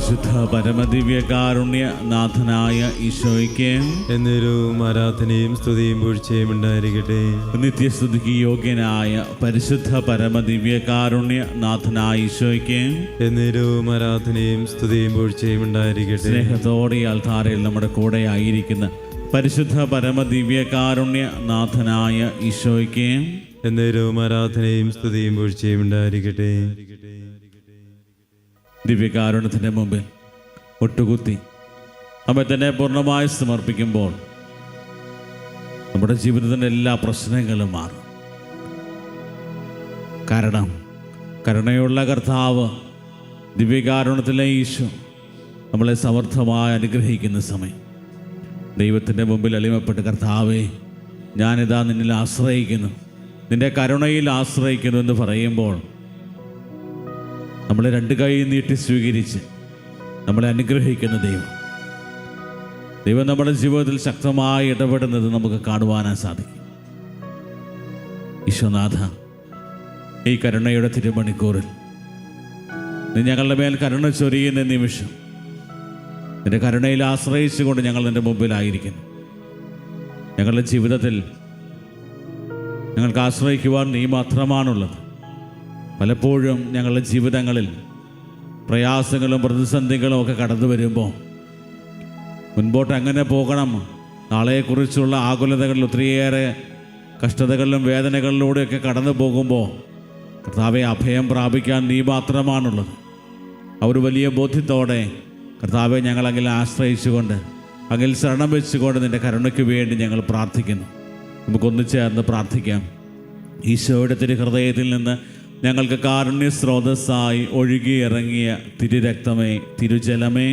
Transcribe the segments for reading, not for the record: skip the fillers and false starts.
പരിശുദ്ധ പരമദിവ്യകാരുണ്യ നാഥനായ ഈശോയ്ക്ക് എന്നേരവും ആരാധനയും സ്തുതിയും പുകഴ്ചയും ഉണ്ടായിരിക്കട്ടെ. നിത്യസ്തുതിക്ക് യോഗ്യനായ പരിശുദ്ധ പരമദിവ്യകാരുണ്യ നാഥനായ ഈശോയ്ക്ക് എന്നേരവും ആരാധനയും സ്തുതിയും പുകഴ്ചയും ഉണ്ടായിരിക്കട്ടെ. സ്നേഹത്തോടെ ഈ അൾത്താരയിൽ നമ്മുടെ കൂടെ ആയിരിക്കുന്ന പരിശുദ്ധ പരമദിവ്യകാരുണ്യ നാഥനായ ഈശോയ്ക്ക് എന്നേരവും ആരാധനയും സ്തുതിയും പുകഴ്ചയും ഉണ്ടായിരിക്കട്ടെ. ദിവ്യകാരുണ്യത്തിൻ്റെ മുമ്പിൽ ഒട്ടുകുത്തി നമ്മെ തന്നെ പൂർണ്ണമായി സമർപ്പിക്കുമ്പോൾ നമ്മുടെ ജീവിതത്തിൻ്റെ എല്ലാ പ്രശ്നങ്ങളും മാറും. കാരണം കരുണയുള്ള കർത്താവ്, ദിവ്യകാരുണ്യത്തിലെ ഈശോ നമ്മളെ സമർത്ഥമായി അനുഗ്രഹിക്കുന്ന സമയം ദൈവത്തിൻ്റെ മുമ്പിൽ അടിമപ്പെട്ട്, കർത്താവേ, ഞാനിതാ നിന്നിൽ ആശ്രയിക്കുന്നു, നിൻ്റെ കരുണയിൽ ആശ്രയിക്കുന്നു എന്ന് പറയുമ്പോൾ നമ്മളെ രണ്ട് കൈ നീട്ടി സ്വീകരിച്ച് നമ്മളെ അനുഗ്രഹിക്കുന്ന ദൈവം നമ്മുടെ ജീവിതത്തിൽ ശക്തമായി ഇടപെടുന്നത് നമുക്ക് കാണുവാനായി സാധിക്കും. ഈശോനാഥ, ഈ കരുണയുടെ തിരുമണിക്കൂറിൽ നീ ഞങ്ങളുടെ മേൽ കരുണ ചൊരിയുന്ന നിമിഷം നിന്റെ കരുണയിൽ ആശ്രയിച്ചുകൊണ്ട് ഞങ്ങൾ നിൻ്റെ മുമ്പിലായിരിക്കുന്നു. ഞങ്ങളുടെ ജീവിതത്തിൽ ഞങ്ങൾക്ക് ആശ്രയിക്കുവാൻ നീ മാത്രമാണുള്ളത്. പലപ്പോഴും ഞങ്ങളുടെ ജീവിതങ്ങളിൽ പ്രയാസങ്ങളും പ്രതിസന്ധികളും ഒക്കെ കടന്നു വരുമ്പോൾ മുൻപോട്ട് എങ്ങനെ പോകണം, നാളെക്കുറിച്ചുള്ള ആകുലതകളിൽ ഒത്തിരിയേറെ കഷ്ടതകളിലും വേദനകളിലൂടെയൊക്കെ കടന്നു പോകുമ്പോൾ കർത്താവെ, അഭയം പ്രാപിക്കാൻ നീ മാത്രമാണുള്ളത്. ആ ഒരു വലിയ ബോധ്യത്തോടെ കർത്താവെ, ഞങ്ങളങ്ങനെ ആശ്രയിച്ചുകൊണ്ട് അങ്ങിൽ ശരണം വെച്ചുകൊണ്ട് നിൻ്റെ കരുണയ്ക്ക് വേണ്ടി ഞങ്ങൾ പ്രാർത്ഥിക്കുന്നു. നമുക്കൊന്നു ചേർന്ന് പ്രാർത്ഥിക്കാം. ഈശോയുടെ തിരുഹൃദയത്തിൽ നിന്ന് ഞങ്ങൾക്ക് കാരുണ്യ സ്രോതസ്സായി ഒഴുകിയിറങ്ങിയ തിരുരക്തമേ, തിരുജലമേ,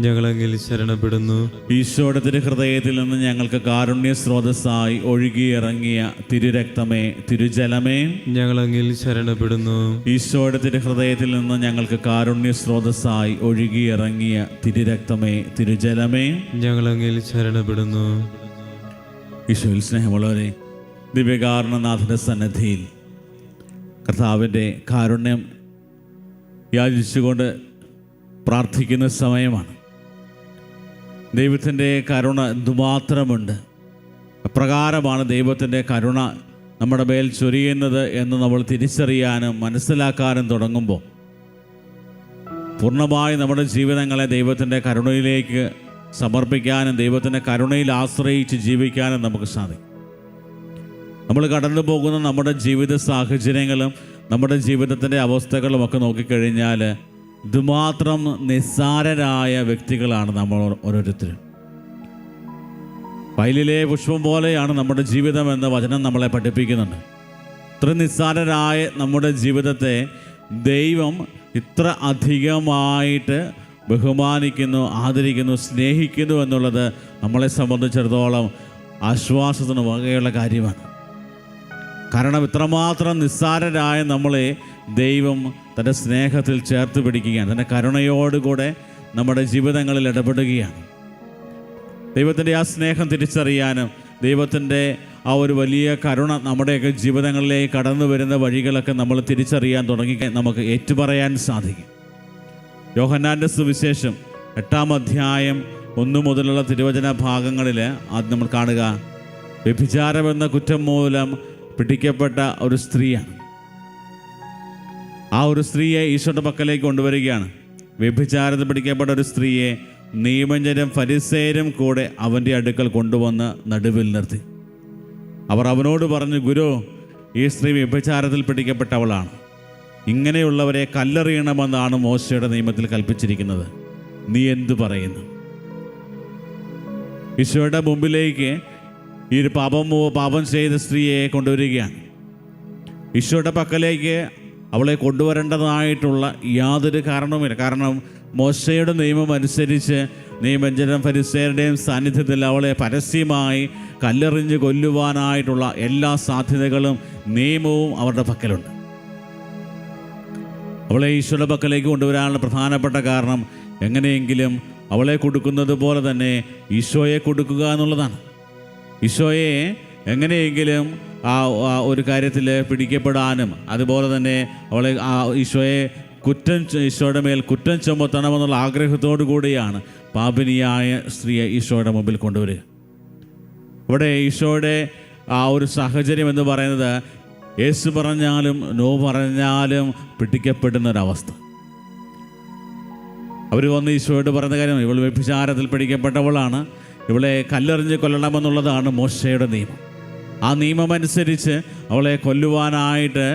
ഞങ്ങളെങ്കിൽ ശരണപ്പെടുന്നു. ഈശോയുടെ തിരുഹൃദയത്തിൽ നിന്ന് ഞങ്ങൾക്ക് കാരുണ്യ സ്രോതസ്സായി ഒഴുകിയിറങ്ങിയ തിരുരക്തമേ, തിരുജലമേ, ഞങ്ങളെങ്കിൽ ശരണപ്പെടുന്നു. ഈശോയുടെ തിരുഹൃദയത്തിൽ നിന്ന് ഞങ്ങൾക്ക് കാരുണ്യ സ്രോതസ്സായി ഒഴുകിയിറങ്ങിയ തിരുരക്തമേ, തിരുജലമേ, ഞങ്ങളെങ്കിൽ ശരണപ്പെടുന്നു. ഈശോയിൽ സ്നേഹമുള്ളവരെ, ദിവ്യകാരുണ്യനാഥന്റെ സന്നിധിയിൽ കർത്താവിൻ്റെ കാരുണ്യം യാചിച്ചുകൊണ്ട് പ്രാർത്ഥിക്കുന്ന സമയമാണ്. ദൈവത്തിൻ്റെ കരുണ എന്തുമാത്രമുണ്ട്, അപ്രകാരമാണ് ദൈവത്തിൻ്റെ കരുണ നമ്മുടെ മേൽ ചൊരിയുന്നത് എന്ന് നമ്മൾ തിരിച്ചറിയാനും മനസ്സിലാക്കാനും തുടങ്ങുമ്പോൾ പൂർണ്ണമായി നമ്മുടെ ജീവിതങ്ങളെ ദൈവത്തിൻ്റെ കരുണയിലേക്ക് സമർപ്പിക്കാനും ദൈവത്തിൻ്റെ കരുണയിൽ ആശ്രയിച്ച് ജീവിക്കാനും നമുക്ക് സാധിക്കും. നമ്മൾ കടന്നു പോകുന്ന നമ്മുടെ ജീവിത സാഹചര്യങ്ങളും നമ്മുടെ ജീവിതത്തിൻ്റെ അവസ്ഥകളും ഒക്കെ നോക്കിക്കഴിഞ്ഞാൽ ഇതുമാത്രം നിസ്സാരരായ വ്യക്തികളാണ് നമ്മൾ ഓരോരുത്തരും. വയലിലെ പുഷ്പം പോലെയാണ് നമ്മുടെ ജീവിതം എന്ന വചനം നമ്മളെ പഠിപ്പിക്കുന്നുണ്ട്. ഇത്ര നിസ്സാരരായ നമ്മുടെ ജീവിതത്തെ ദൈവം ഇത്ര അധികമായിട്ട് ബഹുമാനിക്കുന്നു, ആദരിക്കുന്നു, സ്നേഹിക്കുന്നു എന്നുള്ളത് നമ്മളെ സംബന്ധിച്ചിടത്തോളം ആശ്വാസത്തിന് വകയുള്ള കാര്യമാണ്. കാരണം ഇത്രമാത്രം നിസ്സാരരായ നമ്മളെ ദൈവം തൻ്റെ സ്നേഹത്തിൽ ചേർത്ത് പിടിക്കുകയാണ്, തൻ്റെ കരുണയോടുകൂടെ നമ്മുടെ ജീവിതങ്ങളിൽ ഇടപെടുകയാണ്. ദൈവത്തിൻ്റെ ആ സ്നേഹം തിരിച്ചറിയാനും ദൈവത്തിൻ്റെ ആ ഒരു വലിയ കരുണ നമ്മുടെയൊക്കെ ജീവിതങ്ങളിലേക്ക് കടന്നു വരുന്ന വഴികളൊക്കെ നമ്മൾ തിരിച്ചറിയാൻ തുടങ്ങി നമുക്ക് ഏറ്റുപറയാൻ സാധിക്കും. യോഹന്നാൻ്റെ സുവിശേഷം 8-ാം അധ്യായം 1 മുതലുള്ള തിരുവചന ഭാഗങ്ങളിൽ ആദ്യം നമ്മൾ കാണുക, വ്യഭിചാരമെന്ന കുറ്റം മൂലം പിടിക്കപ്പെട്ട ഒരു സ്ത്രീയാണ്. ആ ഒരു സ്ത്രീയെ ഈശോയുടെ പക്കലേക്ക് കൊണ്ടുവരികയാണ്. വ്യഭിചാരത്തിൽ പിടിക്കപ്പെട്ട ഒരു സ്ത്രീയെ നിയമജ്ഞരും ഫരിസേയരും കൂടെ അവൻ്റെ അടുക്കൽ കൊണ്ടുവന്ന് നടുവിൽ നിർത്തി. അവർ അവനോട് പറഞ്ഞു, ഗുരു, ഈ സ്ത്രീ വ്യഭിചാരത്തിൽ പിടിക്കപ്പെട്ടവളാണ്. ഇങ്ങനെയുള്ളവരെ കല്ലെറിയണമെന്നാണ് മോശയുടെ നിയമത്തിൽ കൽപ്പിച്ചിരിക്കുന്നത്. നീ എന്തു പറയുന്നു? ഈശോയുടെ മുമ്പിലേക്ക് ഈ ഒരു പാപം ചെയ്ത സ്ത്രീയെ കൊണ്ടുവരികയാണ്. ഈശോയുടെ പക്കലേക്ക് അവളെ കൊണ്ടുവരേണ്ടതായിട്ടുള്ള യാതൊരു കാരണവുമില്ല. കാരണം മോശയുടെ നിയമം അനുസരിച്ച് നിയമജ്ഞരും ഫരിസേയരുടെയും സാന്നിധ്യത്തിൽ അവളെ പരസ്യമായി കല്ലെറിഞ്ഞ് കൊല്ലുവാനായിട്ടുള്ള എല്ലാ സാധ്യതകളും നിയമവും അവരുടെ പക്കലുണ്ട്. അവളെ ഈശോയുടെ പക്കലേക്ക് കൊണ്ടുവരാനുള്ള പ്രധാനപ്പെട്ട കാരണം എങ്ങനെയെങ്കിലും അവളെ കൊടുക്കുന്നത് പോലെ തന്നെ ഈശോയെ കൊടുക്കുക എന്നുള്ളതാണ്. ഈശോയെ എങ്ങനെയെങ്കിലും ആ ഒരു കാര്യത്തിൽ പിടിക്കപ്പെടാനും അതുപോലെ തന്നെ അവളെ ഈശോയെ ഈശോയുടെ മേൽ കുറ്റം ചുമത്തണമെന്നുള്ള ആഗ്രഹത്തോടു കൂടിയാണ് പാപിനിയായ സ്ത്രീയെ ഈശോയുടെ മുമ്പിൽ കൊണ്ടുവരിക. ഇവിടെ ഈശോയുടെ ആ ഒരു സാഹചര്യം എന്ന് പറയുന്നത് യേശു പറഞ്ഞാലും നോ പറഞ്ഞാലും പിടിക്കപ്പെടുന്നൊരവസ്ഥ. അവർ വന്ന് ഈശോയോട് പറയുന്ന കാര്യം, ഇവൾ വ്യഭിചാരത്തിൽ പിടിക്കപ്പെട്ടവളാണ്, ഇവളെ കല്ലെറിഞ്ഞ് കൊല്ലണമെന്നുള്ളതാണ് മോശയുടെ നിയമം. ആ നിയമമനുസരിച്ച് അവളെ കൊല്ലുവാനായിട്ട്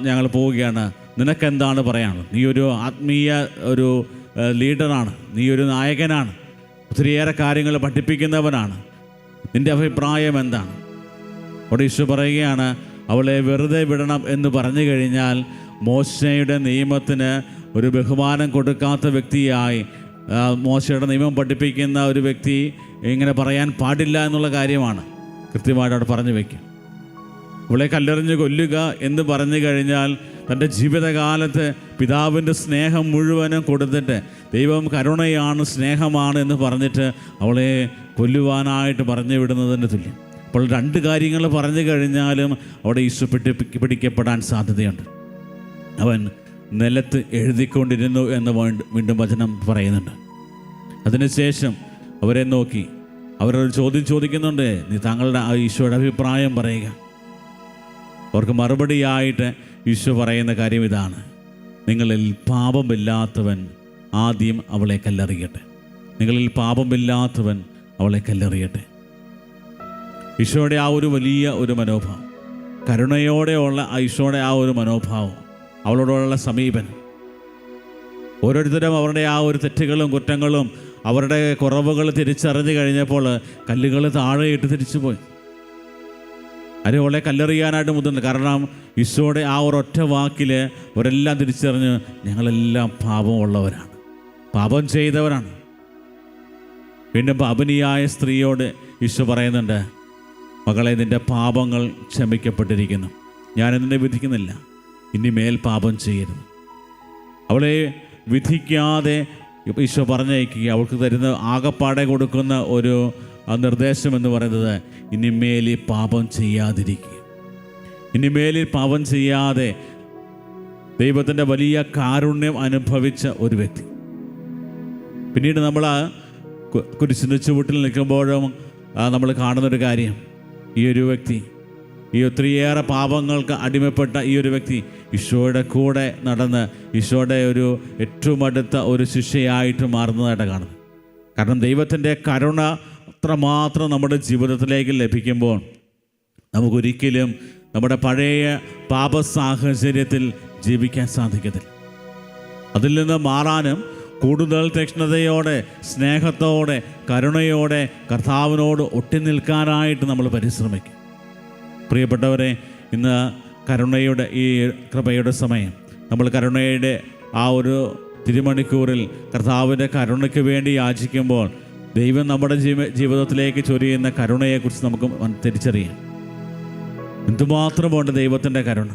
ഞങ്ങൾ പോവുകയാണ്. നിനക്കെന്താണ് പറയാനുള്ളത്? നീ ഒരു ആത്മീയ ഒരു ലീഡറാണ്, നീ ഒരു നായകനാണ്, ഒത്തിരിയേറെ കാര്യങ്ങൾ പഠിപ്പിക്കുന്നവനാണ്, നിൻ്റെ അഭിപ്രായം എന്താണ്? അവിടെ ഈശോ പറയുകയാണ്, അവളെ വെറുതെ വിടണം എന്ന് പറഞ്ഞു കഴിഞ്ഞാൽ മോശയുടെ നിയമത്തിന് ഒരു ബഹുമാനം കൊടുക്കാത്ത വ്യക്തിയായി, മോശയുടെ നിയമം പഠിപ്പിക്കുന്ന ഒരു വ്യക്തി ഇങ്ങനെ പറയാൻ പാടില്ല എന്നുള്ള കാര്യമാണ് കൃത്യമായിട്ട് അവിടെ പറഞ്ഞു വയ്ക്കും. ഇവളെ കല്ലെറിഞ്ഞ് കൊല്ലുക എന്ന് പറഞ്ഞു കഴിഞ്ഞാൽ തൻ്റെ ജീവിതകാലത്ത് പിതാവിൻ്റെ സ്നേഹം മുഴുവനും കൊടുത്തിട്ട് ദൈവം കരുണയാണ്, സ്നേഹമാണ് എന്ന് പറഞ്ഞിട്ട് അവളെ കൊല്ലുവാനായിട്ട് പറഞ്ഞു വിടുന്നതിന് തുല്യം. അപ്പോൾ രണ്ട് കാര്യങ്ങൾ പറഞ്ഞു കഴിഞ്ഞാലും അവിടെ ഈശോ പിടിക്കപ്പെടാൻ സാധ്യതയുണ്ട്. അവൻ നിലത്ത് എഴുതിക്കൊണ്ടിരുന്നു എന്ന് വീണ്ടും വചനം പറയുന്നുണ്ട്. അതിനുശേഷം അവരെ നോക്കി അവരൊരു ചോദ്യം ചോദിക്കുന്നുണ്ട്, നീ താങ്കളുടെ ഈശോയുടെ അഭിപ്രായം പറയുക. അവർക്ക് മറുപടിയായിട്ട് ഈശോ പറയുന്ന കാര്യം ഇതാണ്, നിങ്ങളിൽ പാപമില്ലാത്തവൻ ആദ്യം അവളെ കല്ലെറിയട്ടെ. നിങ്ങളിൽ പാപമില്ലാത്തവൻ അവളെ കല്ലെറിയട്ടെ. ഈശോയുടെ ആ ഒരു വലിയ ഒരു മനോഭാവം, കരുണയോടെയുള്ള ഈശോയുടെ ആ ഒരു മനോഭാവം, അവളോടുള്ള സമീപനം, ഓരോരുത്തരും അവരുടെ ആ ഒരു തെറ്റുകളും കുറ്റങ്ങളും അവരുടെ കുറവുകൾ തിരിച്ചറിഞ്ഞു കഴിഞ്ഞപ്പോൾ കല്ലുകൾ താഴെയിട്ട് തിരിച്ചുപോയി. ആരും അവളെ കല്ലെറിയാനായിട്ട് മുതിർന്നു. കാരണം ഈശോയുടെ ആ ഒരൊറ്റ വാക്കിൽ അവരെല്ലാം തിരിച്ചറിഞ്ഞ് ഞങ്ങളെല്ലാം പാപമുള്ളവരാണ്, പാപം ചെയ്തവരാണ്. വീണ്ടും പാപിനിയായ സ്ത്രീയോട് ഈശോ പറയുന്നുണ്ട്, മകളെ, നിൻ്റെ പാപങ്ങൾ ക്ഷമിക്കപ്പെട്ടിരിക്കുന്നു, ഞാൻ നിന്നെ വിധിക്കുന്നില്ല, ഇനിമേൽ പാപം ചെയ്യരുത്. അവളെ വിധിക്കാതെ ഈശോ പറഞ്ഞയക്കുക. അവൾക്ക് തരുന്ന ആകപ്പാടെ കൊടുക്കുന്ന ഒരു നിർദ്ദേശം എന്ന് പറയുന്നത്, ഇനിമേലിൽ പാപം ചെയ്യാതിരിക്കുക. ഇനിമേലിൽ പാപം ചെയ്യാതെ ദൈവത്തിൻ്റെ വലിയ കാരുണ്യം അനുഭവിച്ച ഒരു വ്യക്തി. പിന്നീട് നമ്മൾ കുരിശിൻ്റെ ചുവട്ടിൽ നിൽക്കുമ്പോഴും നമ്മൾ കാണുന്നൊരു കാര്യം, ഈ ഒരു വ്യക്തി, ഈ ഒത്തിരിയേറെ പാപങ്ങൾക്ക് അടിമപ്പെട്ട ഈ ഒരു വ്യക്തി ഈശോയുടെ കൂടെ നടന്ന് ഈശോയുടെ ഒരു ഏറ്റവും അടുത്ത ഒരു ശിഷ്യയായിട്ട് മാറുന്നതായിട്ട് കാണുന്നത്. കാരണം ദൈവത്തിൻ്റെ കരുണ അത്രമാത്രം നമ്മുടെ ജീവിതത്തിലേക്ക് ലഭിക്കുമ്പോൾ നമുക്കൊരിക്കലും നമ്മുടെ പഴയ പാപ സാഹചര്യത്തിൽ ജീവിക്കാൻ സാധിക്കത്തില്ല. അതിൽ നിന്ന് മാറാനും കൂടുതൽ തീക്ഷ്ണതയോടെ, സ്നേഹത്തോടെ, കരുണയോടെ കർത്താവിനോട് ഒട്ടി നിൽക്കാനായിട്ട് നമ്മൾ പരിശ്രമിക്കും. പ്രിയപ്പെട്ടവരെ, ഇന്ന് കരുണയുടെ ഈ കൃപയുടെ സമയം, നമ്മൾ കരുണയുടെ ആ ഒരു തിരുമണിക്കൂറിൽ കർത്താവിൻ്റെ കരുണയ്ക്ക് വേണ്ടി യാചിക്കുമ്പോൾ ദൈവം നമ്മുടെ ജീവിതത്തിലേക്ക് ചൊരിയുന്ന കരുണയെക്കുറിച്ച് നമുക്ക് തിരിച്ചറിയാം. എന്തുമാത്രമുണ്ട് ദൈവത്തിൻ്റെ കരുണ.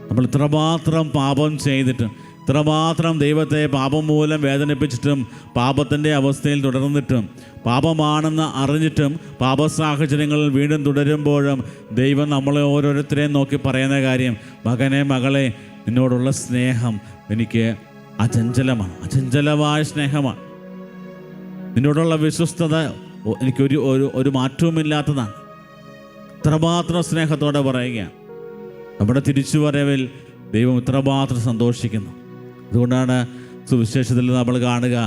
നമ്മൾ ഇത്രമാത്രം പാപം ചെയ്തിട്ടും, ഇത്രമാത്രം ദൈവത്തെ പാപം മൂലം വേദനിപ്പിച്ചിട്ടും, പാപത്തിൻ്റെ അവസ്ഥയിൽ തുടർന്നിട്ടും, പാപമാണെന്ന് അറിഞ്ഞിട്ടും പാപസാഹചര്യങ്ങളിൽ വീണ്ടും തുടരുമ്പോഴും ദൈവം നമ്മളെ ഓരോരുത്തരെയും നോക്കി പറയുന്ന കാര്യം, മകനെ, മകളെ, നിന്നോടുള്ള സ്നേഹം എനിക്ക് അചഞ്ചലമാണ്, അചഞ്ചലമായ സ്നേഹമാണ്. നിന്നോടുള്ള വിശ്വസ്തത എനിക്കൊരു ഒരു മാറ്റവുമില്ലാത്തതാണ്. ഇത്രമാത്രം സ്നേഹത്തോടെ പറയുകയാണ്. നമ്മുടെ തിരിച്ചുവരവിൽ ദൈവം ഇത്രമാത്രം സന്തോഷിക്കുന്നു. അതുകൊണ്ടാണ് സുവിശേഷത്തിൽ നമ്മൾ കാണുക,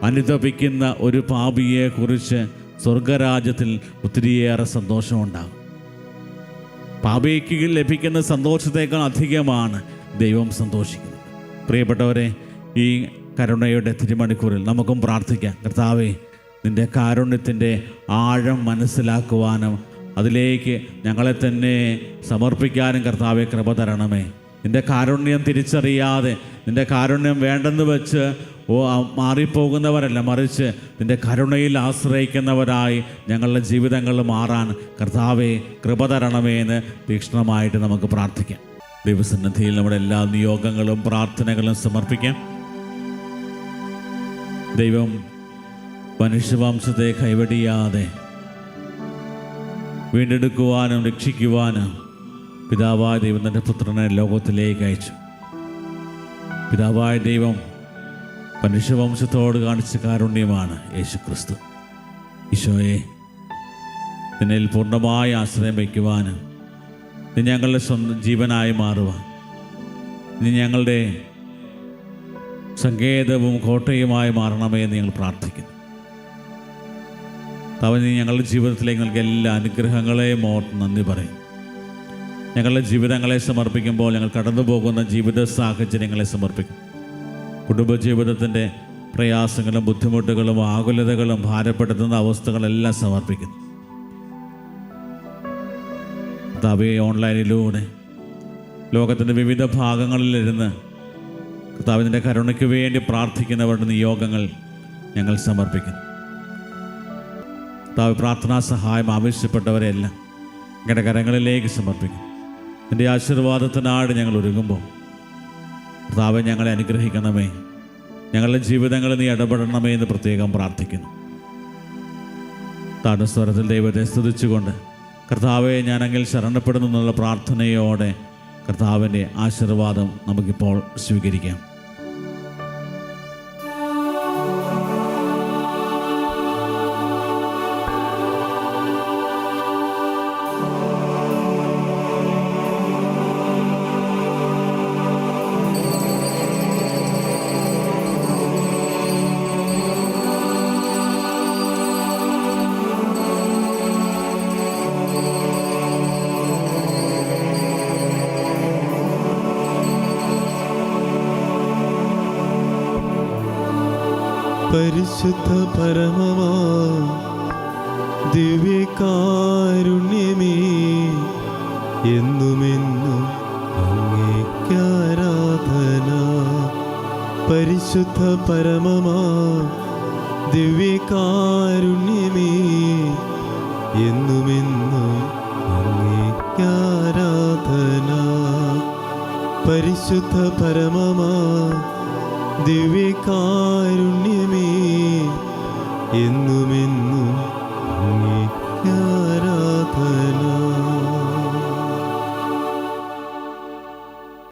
അനുതപിക്കുന്ന ഒരു പാപിയെക്കുറിച്ച് സ്വർഗരാജ്യത്തിൽ ഒത്തിരിയേറെ സന്തോഷമുണ്ടാകും. പാപിക്ക് ലഭിക്കുന്ന സന്തോഷത്തേക്കാൾ അധികമാണ് ദൈവം സന്തോഷിക്കുന്നത്. പ്രിയപ്പെട്ടവരെ, ഈ കരുണയുടെ തിരുമണിക്കൂറിൽ നമുക്കും പ്രാർത്ഥിക്കാം. കർത്താവേ, നിൻ്റെ കാരുണ്യത്തിൻ്റെ ആഴം മനസ്സിലാക്കുവാനും അതിലേക്ക് ഞങ്ങളെ തന്നെ സമർപ്പിക്കാനും കർത്താവെ കൃപ തരണമേ. നിൻ്റെ കാരുണ്യം തിരിച്ചറിയാതെ, നിൻ്റെ കാരുണ്യം വേണ്ടെന്ന് വെച്ച് മാറിപ്പോകുന്നവരല്ല, മറിച്ച് നിൻ്റെ കരുണയിൽ ആശ്രയിക്കുന്നവരായി ഞങ്ങളുടെ ജീവിതങ്ങൾ മാറാൻ കർത്താവെ കൃപ തരണമേ എന്ന് തീക്ഷ്ണമായിട്ട് നമുക്ക് പ്രാർത്ഥിക്കാം. ദൈവസന്നിധിയിൽ നമ്മുടെ എല്ലാ നിയോഗങ്ങളും പ്രാർത്ഥനകളും സമർപ്പിക്കാം. ദൈവം മനുഷ്യവംശത്തെ കൈവെടിയാതെ വീണ്ടെടുക്കുവാനും രക്ഷിക്കുവാനും പിതാവായ ദൈവം തൻ്റെ പുത്രനെ ലോകത്തിലേക്ക് അയച്ചു. പിതാവായ ദൈവം മനുഷ്യവംശത്തോട് കാണിച്ച കാരുണ്യമാണ് യേശു ക്രിസ്തു. ഈശോയെ, നിന്നിൽ പൂർണ്ണമായ ആശ്രയം വയ്ക്കുവാൻ, നീ ഞങ്ങളുടെ സ്വന്തം ജീവനായി മാറുവാൻ, നീ ഞങ്ങളുടെ സങ്കേതവും കോട്ടയുമായി മാറണമേ എന്ന് ഞങ്ങൾ പ്രാർത്ഥിക്കുന്നു. അവൻ നീ ഞങ്ങളുടെ ജീവിതത്തിലേക്ക് നൽകിയ എല്ലാ അനുഗ്രഹങ്ങളെയും ഓർത്ത് നന്ദി പറയും. ഞങ്ങളുടെ ജീവിതങ്ങളെ സമർപ്പിക്കുമ്പോൾ ഞങ്ങൾ കടന്നു പോകുന്ന ജീവിത സാഹചര്യങ്ങളെ സമർപ്പിക്കും. കുടുംബജീവിതത്തിൻ്റെ പ്രയാസങ്ങളും ബുദ്ധിമുട്ടുകളും ആകുലതകളും ഭാരപ്പെടുത്തുന്ന അവസ്ഥകളെല്ലാം സമർപ്പിക്കുന്നു. കർത്താവേ, ഓൺലൈനിലൂടെ ലോകത്തിൻ്റെ വിവിധ ഭാഗങ്ങളിലിരുന്ന് കർത്താവിൻ്റെ കരുണയ്ക്ക് വേണ്ടി പ്രാർത്ഥിക്കുന്നവരുടെ നിയോഗങ്ങൾ ഞങ്ങൾ സമർപ്പിക്കുന്നു. കർത്താവ്, പ്രാർത്ഥനാ സഹായം ആവശ്യപ്പെട്ടവരെല്ലാം ഞങ്ങളുടെ കരങ്ങളിലേക്ക് സമർപ്പിക്കുന്നു. എൻ്റെ ആശീർവാദത്തിനാട് ഞങ്ങൾ ഒരുങ്ങുമ്പോൾ കർത്താവെ, ഞങ്ങളെ അനുഗ്രഹിക്കണമേ, ഞങ്ങളുടെ ജീവിതങ്ങളിൽ നീ ഇടപെടണമേ എന്ന് പ്രത്യേകം പ്രാർത്ഥിക്കുന്നു. താഴ്ന്ന സ്വരത്തിൽ ദൈവത്തെ സ്തുതിച്ചുകൊണ്ട് കർത്താവെ, ഞാനെങ്കിൽ ശരണപ്പെടുന്നു എന്നുള്ള പ്രാർത്ഥനയോടെ കർത്താവിൻ്റെ ആശീർവാദം നമുക്കിപ്പോൾ സ്വീകരിക്കാം. പരിശുദ്ധ പരമമാ ദിവ്യകാരുണ്യമേ, എന്നുമെന്നും അങ്ങേക്കാരാധന. പരിശുദ്ധ പരമമാ ദിവ്യകാരുണ്യമേ, എന്നുമെന്നും അങ്ങേക്കാരാധന. പരിശുദ്ധ പരമമാ ദിവ്യകാരുണ്യമേ, എന്നുമേ